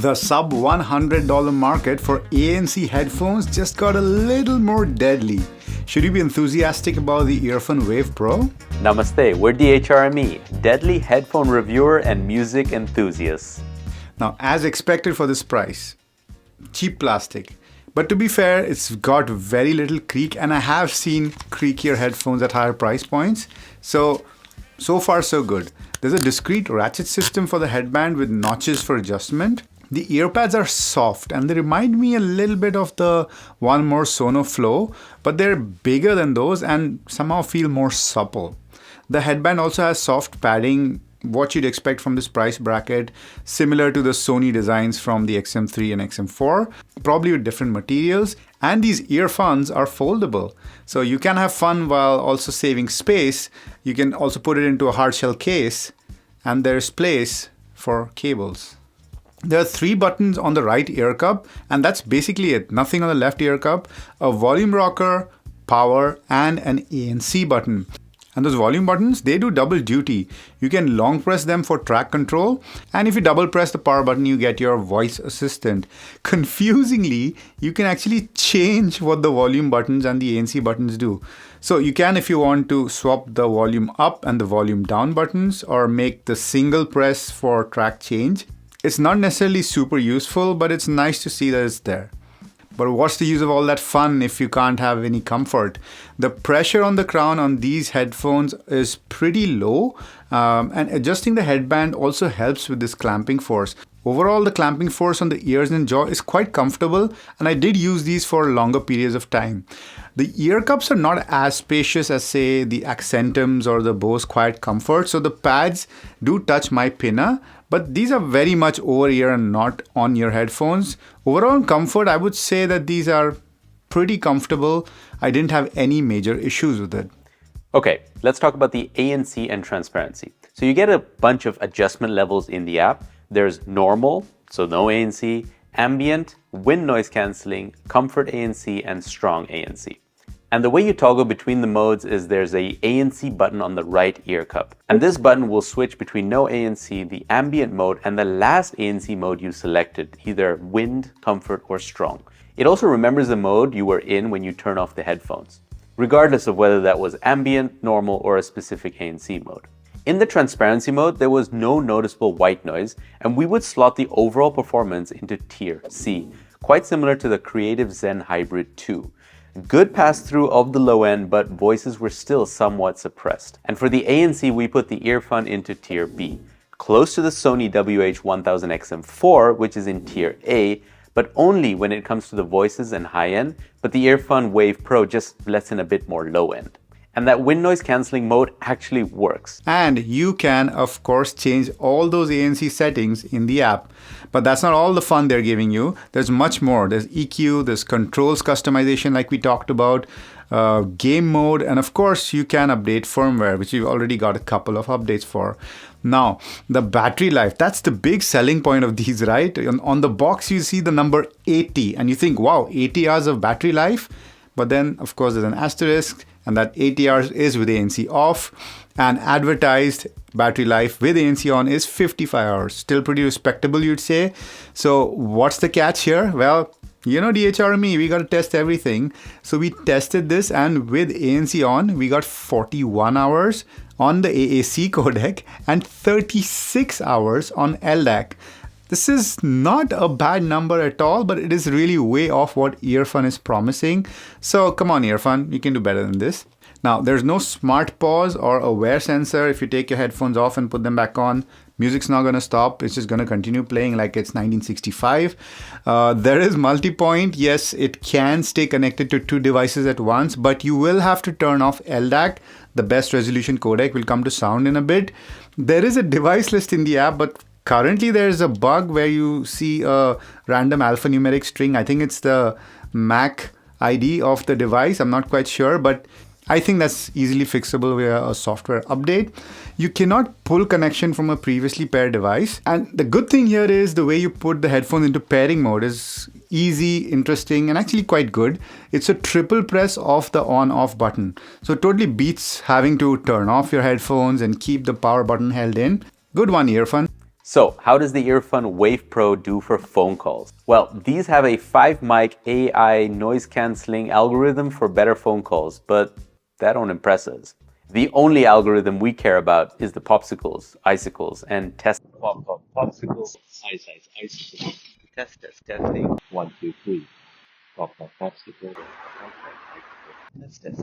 The sub $100 market for ANC headphones just got a little more deadly. Should you be enthusiastic about the EarFun Wave Pro? Namaste, we're DHRME, deadly headphone reviewer and music enthusiasts. Now, as expected for this price, cheap plastic. But to be fair, it's got very little creak, and I have seen creakier headphones at higher price points. So far so good. There's a discrete ratchet system for the headband with notches for adjustment. The earpads are soft and they remind me a little bit of the One More Sono Flow, but they're bigger than those and somehow feel more supple. The headband also has soft padding, what you'd expect from this price bracket, similar to the Sony designs from the XM3 and XM4, probably with different materials. And these earphones are foldable, so you can have fun while also saving space. You can also put it into a hard shell case, and there's place for cables. There are 3 buttons on the right ear cup, and that's basically it. Nothing on the left ear cup, a volume rocker, power, and an ANC button. And those volume buttons, they do double duty. You can long press them for track control, and if you double press the power button, you get your voice assistant. Confusingly, you can actually change what the volume buttons and the ANC buttons do. So you can, if you want, to swap the volume up and the volume down buttons, or make the single press for track change. It's not necessarily super useful, but it's nice to see that it's there. But what's the use of all that fun if you can't have any comfort? The pressure on the crown on these headphones is pretty low, and adjusting the headband also helps with this clamping force. Overall, the clamping force on the ears and jaw is quite comfortable, and I did use these for longer periods of time. The ear cups are not as spacious as, say, the Accentums or the Bose Quiet Comfort, so the pads do touch my pinna, but these are very much over-ear and not on-ear headphones. Overall comfort, I would say that these are pretty comfortable. I didn't have any major issues with it. Okay, let's talk about the ANC and transparency. So you get a bunch of adjustment levels in the app. There's normal, so no ANC, ambient, wind noise cancelling, comfort ANC, and strong ANC. And the way you toggle between the modes is there's a ANC button on the right ear cup. And this button will switch between no ANC, the ambient mode, and the last ANC mode you selected, either wind, comfort, or strong. It also remembers the mode you were in when you turn off the headphones, regardless of whether that was ambient, normal, or a specific ANC mode. In the transparency mode, there was no noticeable white noise, and we would slot the overall performance into tier C, quite similar to the Creative Zen Hybrid 2. Good pass-through of the low end, but voices were still somewhat suppressed. And for the ANC, we put the EarFun into tier B, close to the Sony WH-1000 XM4, which is in tier A, but only when it comes to the voices and high end, but the EarFun Wave Pro just lets in a bit more low end. And that wind noise cancelling mode actually works. And you can, of course, change all those ANC settings in the app. But that's not all the fun they're giving you. There's much more. There's EQ, there's controls customization like we talked about, game mode, and of course, you can update firmware, which you've already got a couple of updates for. Now, the battery life, that's the big selling point of these, right? On the box, you see the number 80, and you think, wow, 80 hours of battery life? But then, of course, there's an asterisk, and that 80 hours is with ANC off, and advertised battery life with ANC on is 55 hours. Still pretty respectable, you'd say. So what's the catch here? Well, you know, DHRME, we got to test everything. So we tested this, and with ANC on, we got 41 hours on the AAC codec and 36 hours on LDAC. This is not a bad number at all, but it is really way off what EarFun is promising. So come on, EarFun, you can do better than this. Now, there's no smart pause or a wear sensor. If you take your headphones off and put them back on, music's not going to stop. It's just going to continue playing like it's 1965. There is multi-point. Yes, it can stay connected to 2 devices at once, but you will have to turn off LDAC. The best resolution codec will come to sound in a bit. There is a device list in the app, but currently there's a bug where you see a random alphanumeric string. I think it's the MAC ID of the device. I'm not quite sure, but I think that's easily fixable via a software update. You cannot pull connection from a previously paired device. And the good thing here is the way you put the headphones into pairing mode is easy, interesting, and actually quite good. It's a triple press of the on-off button. So it totally beats having to turn off your headphones and keep the power button held in. Good one, EarFun. So how does the EarFun Wave Pro do for phone calls? Well, these have a 5-mic AI noise cancelling algorithm for better phone calls, but that don't impress us. The only algorithm we care about is the popsicles, icicles, and test. Popsicles, icicles. Testing. 1, 2, 3. Popsicle. Test. 1,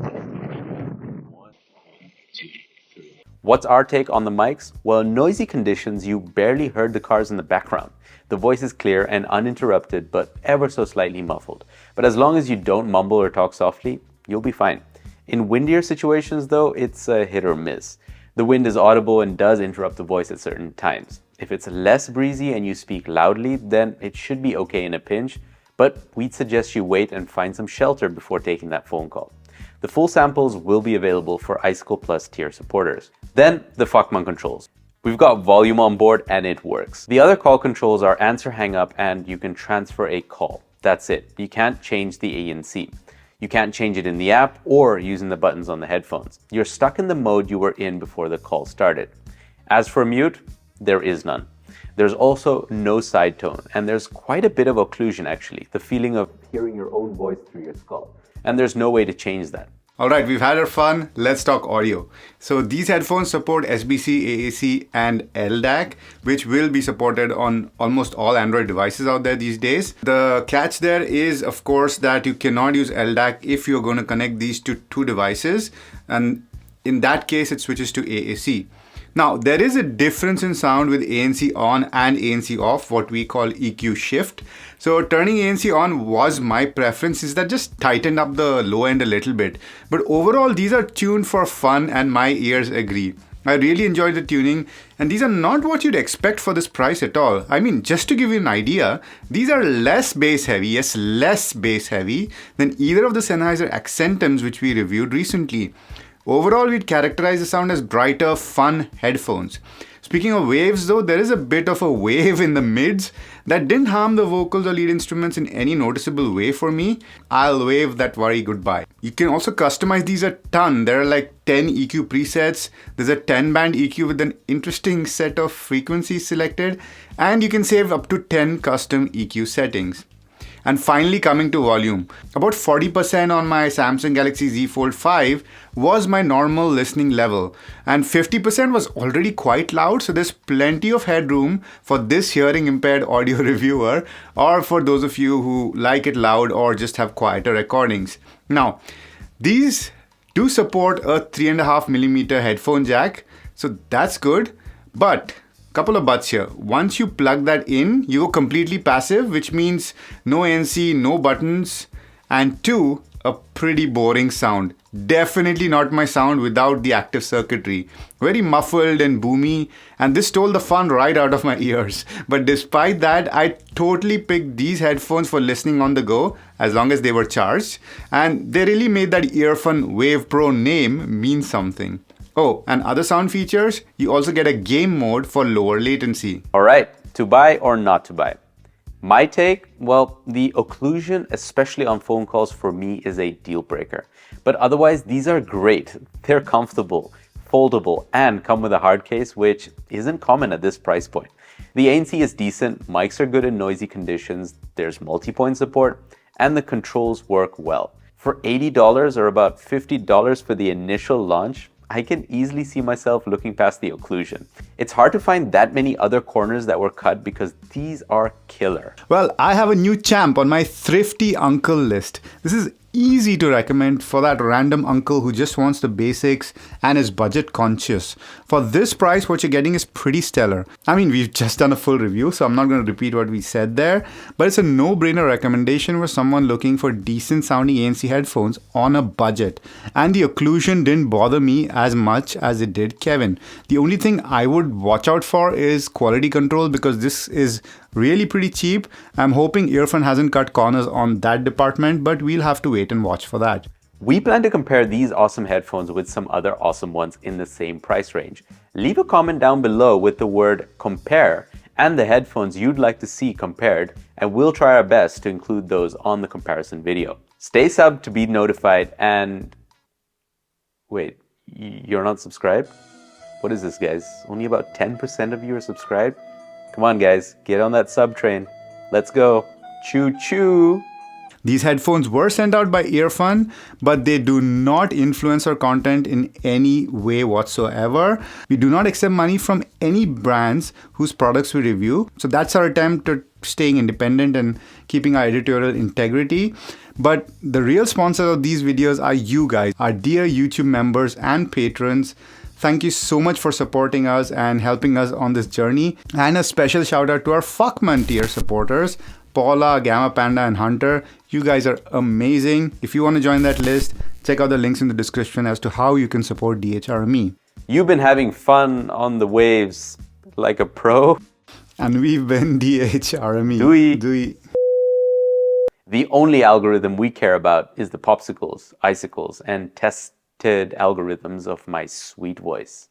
2, 3. What's our take on the mics? Well, in noisy conditions, you barely heard the cars in the background. The voice is clear and uninterrupted, but ever so slightly muffled. But as long as you don't mumble or talk softly, you'll be fine. In windier situations, though, it's a hit or miss. The wind is audible and does interrupt the voice at certain times. If it's less breezy and you speak loudly, then it should be okay in a pinch, but we'd suggest you wait and find some shelter before taking that phone call. The full samples will be available for Icicle Plus tier supporters. Then, the Fachmann controls. We've got volume on board and it works. The other call controls are answer, hang up, and you can transfer a call. That's it. You can't change the ANC. You can't change it in the app or using the buttons on the headphones. You're stuck in the mode you were in before the call started. As for mute, there is none. There's also no side tone, and there's quite a bit of occlusion actually, the feeling of hearing your own voice through your skull. And there's no way to change that. All right, we've had our fun. Let's talk audio. So these headphones support SBC, AAC, and LDAC, which will be supported on almost all Android devices out there these days. The catch there is, of course, that you cannot use LDAC if you're going to connect these to two devices. And in that case, it switches to AAC. Now, there is a difference in sound with ANC on and ANC off, what we call EQ shift. So turning ANC on was my preference, is that just tightened up the low end a little bit. But overall, these are tuned for fun and my ears agree. I really enjoyed the tuning, and these are not what you'd expect for this price at all. I mean, just to give you an idea, these are less bass heavy, yes, less bass heavy than either of the Sennheiser Accentums which we reviewed recently. Overall, we'd characterize the sound as brighter, fun headphones. Speaking of waves though, there is a bit of a wave in the mids that didn't harm the vocals or lead instruments in any noticeable way for me. I'll wave that worry goodbye. You can also customize these a ton. There are like 10 EQ presets. There's a 10-band EQ with an interesting set of frequencies selected, and you can save up to 10 custom EQ settings. And finally, coming to volume, about 40% on my Samsung Galaxy Z Fold 5 was my normal listening level, and 50% was already quite loud, so there's plenty of headroom for this hearing impaired audio reviewer, or for those of you who like it loud or just have quieter recordings. Now, these do support a 3.5mm headphone jack, so that's good, but couple of buts here. Once you plug that in, you go completely passive, which means no ANC, no buttons, and 2, a pretty boring sound. Definitely not my sound without the active circuitry. Very muffled and boomy, and this stole the fun right out of my ears. But despite that, I totally picked these headphones for listening on the go, as long as they were charged, and they really made that EarFun Wave Pro name mean something. Oh, and other sound features, you also get a game mode for lower latency. All right, to buy or not to buy? My take, well, the occlusion, especially on phone calls for me, is a deal breaker. But otherwise, these are great. They're comfortable, foldable, and come with a hard case, which isn't common at this price point. The ANC is decent, mics are good in noisy conditions, there's multi-point support, and the controls work well. For $80 or about $50 for the initial launch, I can easily see myself looking past the occlusion. It's hard to find that many other corners that were cut because these are killer. Well, I have a new champ on my thrifty uncle list. This is easy to recommend for that random uncle who just wants the basics and is budget conscious. For this price, what you're getting is pretty stellar. I mean, we've just done a full review, so I'm not going to repeat what we said there, but it's a no-brainer recommendation for someone looking for decent sounding ANC headphones on a budget. And the occlusion didn't bother me as much as it did Kevin. The only thing I would watch out for is quality control, because this is really pretty cheap. I'm hoping EarFun hasn't cut corners on that department, but we'll have to wait and watch for that. We plan to compare these awesome headphones with some other awesome ones in the same price range. Leave a comment down below with the word compare and the headphones you'd like to see compared, and we'll try our best to include those on the comparison video. Stay subbed to be notified, and wait, you're not subscribed? What is this, guys? Only about 10% of you are subscribed? Come on, guys, get on that sub train. Let's go. Choo choo. These headphones were sent out by EarFun, but they do not influence our content in any way whatsoever. We do not accept money from any brands whose products we review. So that's our attempt at staying independent and keeping our editorial integrity. But the real sponsors of these videos are you guys, our dear YouTube members and patrons. Thank you so much for supporting us and helping us on this journey. And a special shout out to our Fuckman tier supporters, Paula, Gamma Panda, and Hunter. You guys are amazing. If you want to join that list, check out the links in the description as to how you can support DHRME. You've been having fun on the waves like a pro. And we've been DHRME. Dewey. The only algorithm we care about is the popsicles, icicles, and tested algorithms of my sweet voice.